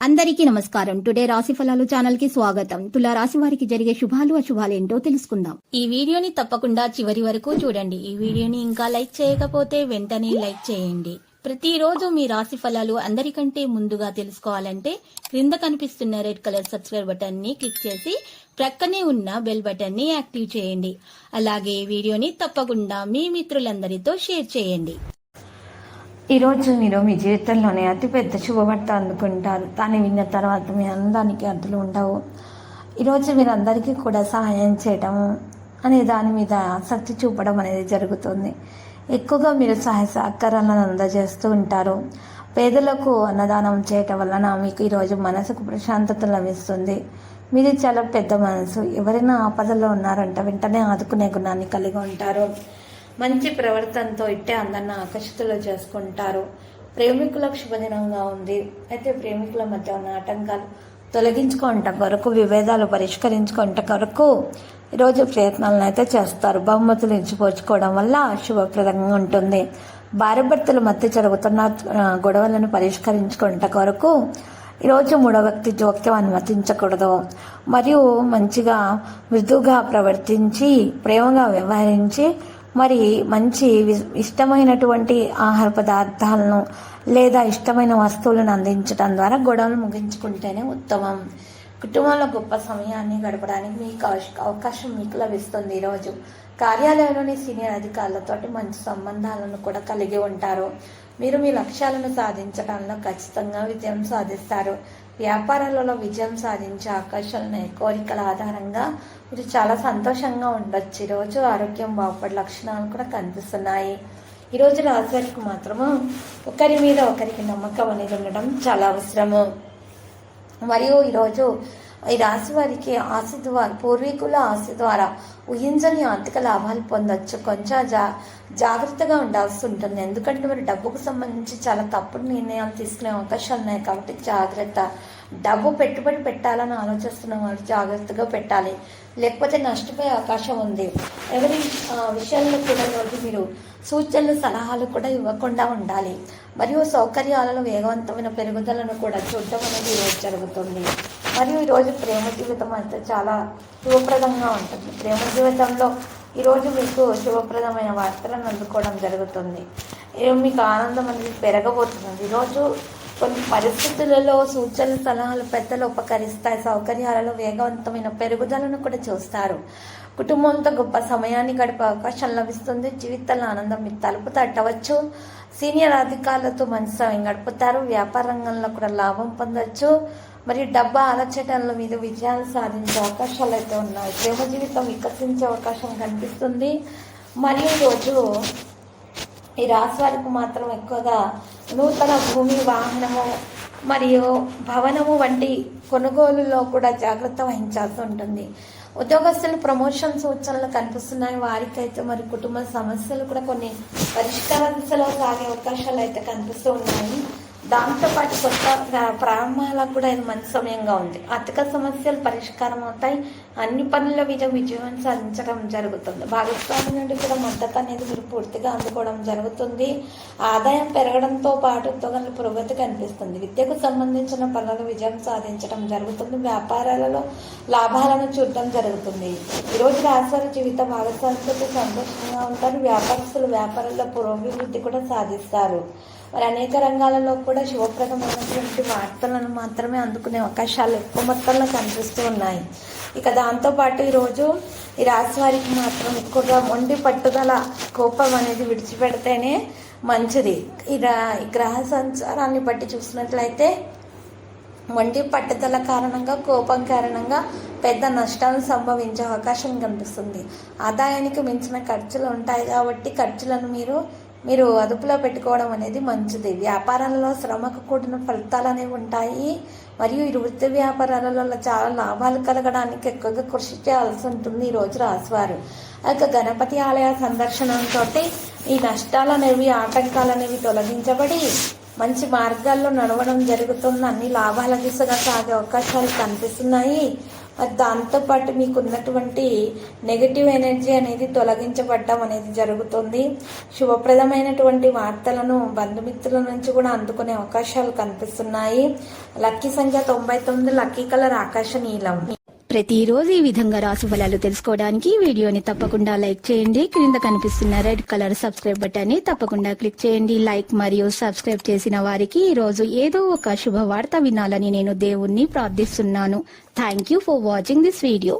అందరికీ నమస్కారం. టుడే రాశి ఫలాలు ఛానల్ కి స్వాగతం. తులా రాశి వారికి జరిగే శుభాలు అశుభాలేంటో తెలుసుకుందాం. ఈ వీడియోని తప్పకుండా చివరి వరకు చూడండి. ఈ వీడియోని ఇంకా లైక్ చేయకపోతే వెంటనే లైక్ చేయండి. ప్రతిరోజు మీ రాశి ఫలాలు అందరికంటే ముందుగా తెలుసుకోవాలంటే క్రింద కనిపిస్తున్న రెడ్ కలర్ సబ్స్క్రైబ్ బటన్ ని క్లిక్ చేసి ప్రక్కనే ఉన్న బెల్ బటన్ ని యాక్టివ్ చేయండి. అలాగే వీడియోని తప్పకుండా మీ మిత్రులందరితో షేర్ చేయండి. ఈరోజు మీరు మీ జీవితంలోనే అతిపెద్ద శుభవార్త అందుకుంటారు. దాన్ని విన్న తర్వాత మీ ఆనందానికి అడ్డులు ఉండవు. ఈరోజు మీరు అందరికీ కూడా సహాయం చేయడం అనే దాని మీద ఆసక్తి చూపడం అనేది జరుగుతుంది. ఎక్కువగా మీరు సహాయ సహకారాలను అందజేస్తూ ఉంటారు. పేదలకు అన్నదానం చేయటం వలన మీకు ఈరోజు మనసుకు ప్రశాంతత లభిస్తుంది. మీది చాలా పెద్ద మనసు. ఎవరైనా ఆపదలో ఉన్నారంటే వెంటనే ఆదుకునే గుణాన్ని కలిగి ఉంటారు. మంచి ప్రవర్తనతో ఇట్టే అందరిని ఆకర్షితులు చేసుకుంటారు. ప్రేమికులకు శుభదినంగా ఉంది. అయితే ప్రేమికుల మధ్య ఉన్న ఆటంకాలు తొలగించుకుంట కొరకు, విభేదాలు పరిష్కరించుకుంట కొరకు ఈరోజు ప్రయత్నాలను అయితే చేస్తారు. బహుమతులు ఇచ్చిపోచుకోవడం వల్ల శుభప్రదంగా ఉంటుంది. భార్యాభర్తల మధ్య జరుగుతున్న గొడవలను పరిష్కరించుకుంట కొరకు ఈరోజు మూడో వ్యక్తి జోక్యం అనుమతించకూడదు. మరియు మంచిగా మృదువుగా ప్రవర్తించి ప్రేమగా వ్యవహరించి మరి మంచి ఇష్టమైనటువంటి ఆహార పదార్థాలను లేదా ఇష్టమైన వస్తువులను అందించడం ద్వారా గొడవలు ముగించుకుంటేనే ఉత్తమం. కుటుంబంలో గొప్ప సమయాన్ని గడపడానికి మీకు అవకాశం మీకు లభిస్తుంది. ఈరోజు కార్యాలయంలోని సీనియర్ అధికారులతో మంచి సంబంధాలను కూడా కలిగి ఉంటారు. మీరు మీ లక్ష్యాలను సాధించడంలో ఖచ్చితంగా విజయం సాధిస్తారు. వ్యాపారాలలో విజయం సాధించే అవకాశాలను కోరికల ఆధారంగా మీరు చాలా సంతోషంగా ఉండొచ్చు. ఈరోజు ఆరోగ్యం బాగుపడే లక్షణాలు కూడా కనిపిస్తున్నాయి. ఈరోజు రాశివారికి మాత్రము ఒకరి మీద ఒకరికి నమ్మకం అనేది ఉండడం చాలా అవసరము. మరియు ఈరోజు ఈ రాశి వారికి ఆశ ద్వారా, పూర్వీకుల ఆశ ద్వారా ఊహించని ఆర్థిక లాభాలు పొందొచ్చు. కొంచెం జాగ్రత్తగా ఉండాల్సి ఉంటుంది. ఎందుకంటే మరి డబ్బుకు సంబంధించి చాలా తప్పుడు నిర్ణయాలు తీసుకునే అవకాశాలు ఉన్నాయి. కాబట్టి జాగ్రత్త. డబ్బు పెట్టుబడి పెట్టాలని ఆలోచిస్తున్న వారు జాగ్రత్తగా పెట్టాలి, లేకపోతే నష్టపోయే అవకాశం ఉంది. ఎవరి విషయాల్లో కూడా ఈరోజు మీరు సూచనలు సలహాలు కూడా ఇవ్వకుండా ఉండాలి. మరియు సౌకర్యాలలో వేగవంతమైన పెరుగుదలను కూడా చూడటం అనేది ఈరోజు జరుగుతుంది. మరియు ఈరోజు ప్రేమ జీవితం అయితే చాలా శుభప్రదంగా ఉంటుంది. ప్రేమ జీవితంలో ఈరోజు మీకు శుభప్రదమైన వార్తలను అందుకోవడం జరుగుతుంది. మీకు ఆనందం అనేది పెరగబోతుంది. ఈరోజు కొన్ని పరిస్థితులలో సూచనలు సలహాలు పెద్దలు ఉపకరిస్తాయి. సౌకర్యాలలో వేగవంతమైన పెరుగుదలను కూడా చూస్తారు. కుటుంబంతో గొప్ప సమయాన్ని గడిపే అవకాశం లభిస్తుంది. జీవితంలో ఆనందం మీకు తలుపు తట్టవచ్చు. సీనియర్ అధికారులతో మంచి సమయం గడుపుతారు. వ్యాపార రంగంలో కూడా లాభం పొందవచ్చు. మరియు డబ్బు ఆలోచనల మీద విజయాలు సాధించే అవకాశాలు అయితే ఉన్నాయి. ప్రేమ జీవితం వికసించే అవకాశం కనిపిస్తుంది. మరియు ఈరోజు ఈ రాశి వారికి మాత్రం ఎక్కువగా నూతన భూమి, వాహనము మరియు భవనము వంటి కొనుగోలులో కూడా జాగ్రత్త వహించాల్సి ఉంటుంది. ఉద్యోగస్తులు ప్రమోషన్ సూచనలు కనిపిస్తున్నాయి. వారికైతే మరి కుటుంబ సమస్యలు కూడా కొన్ని పరిష్కార దిశలో సాగే అవకాశాలు అయితే కనిపిస్తూ ఉన్నాయి. దాంతోపాటు కొత్త ప్రారంభాలకు కూడా ఇది మంచి సమయంగా ఉంది. ఆర్థిక సమస్యలు పరిష్కారం అవుతాయి. అన్ని పనుల మీద విజయం సాధించడం జరుగుతుంది. భాగస్వామి నుండి కూడా మద్దతు అనేది మీరు పూర్తిగా అందుకోవడం జరుగుతుంది. ఆదాయం పెరగడంతో పాటు ఉద్యోగాల పురోగతి కనిపిస్తుంది. విద్యకు సంబంధించిన పనులలో విజయం సాధించడం జరుగుతుంది. వ్యాపారాలలో లాభాలను చూడటం జరుగుతుంది. ఈరోజు రాశివారి జీవిత భాగస్వామితో సంతోషంగా ఉంటారు. వ్యాపారస్తులు వ్యాపారంలో పురోభివృద్ధి కూడా సాధిస్తారు. మరి అనేక రంగాలలో కూడా శుభప్రదమైనటువంటి వార్తలను మాత్రమే అందుకునే అవకాశాలు ఎక్కువ మొత్తంలో కనిపిస్తూ ఉన్నాయి. ఇక దాంతోపాటు ఈరోజు ఈ రాశి వారికి మాత్రం ఎక్కువగా మొండి పట్టుదల, కోపం అనేది విడిచిపెడితేనే మంచిది. ఈ గ్రహ సంచారాన్ని బట్టి చూసినట్లయితే మొండి పట్టుదల కారణంగా, కోపం కారణంగా పెద్ద నష్టాలు సంభవించే అవకాశం కనిపిస్తుంది. ఆదాయానికి మించిన ఖర్చులు ఉంటాయి కాబట్టి ఖర్చులను మీరు అదుపులో పెట్టుకోవడం అనేది మంచిది. వ్యాపారాలలో శ్రమకు కూడిన ఫలితాలు అనేవి ఉంటాయి. మరియు ఈ వృత్తి వ్యాపారాలలో చాలా లాభాలు కలగడానికి ఎక్కువగా కృషి చేయాల్సి ఉంటుంది ఈరోజు రాశివారు. ఇక గణపతి ఆలయ సందర్శనంతో ఈ నష్టాలు అనేవి, ఆటంకాలు అనేవి తొలగించబడి మంచి మార్గాల్లో నడవడం జరుగుతుంది. అన్ని లాభాల దిశగా సాగే అవకాశాలు కనిపిస్తున్నాయి. మరి దాంతోపాటు మీకు ఉన్నటువంటి నెగటివ్ ఎనర్జీ అనేది తొలగించబడడం అనేది జరుగుతుంది. శుభప్రదమైనటువంటి వార్తలను బంధుమిత్రుల నుంచి కూడా అందుకునే అవకాశాలు కనిపిస్తున్నాయి. లక్కీ సంఖ్య 99, లక్కీ కలర్ ఆకాశ నీలం. ప్రతిరోజు ఈ విధంగా రాశి ఫలాలు తెలుసుకోవడానికి వీడియోని తప్పకుండా లైక్ చేయండి. క్రింద కనిపిస్తున్న రెడ్ కలర్ సబ్స్క్రైబ్ బటన్ ని తప్పకుండా క్లిక్ చేయండి. లైక్ మరియు సబ్స్క్రైబ్ చేసిన వారికి ఈ రోజు ఏదో ఒక శుభవార్త వినాలని నేను దేవుణ్ణి ప్రార్థిస్తున్నాను. Thank you for watching this video.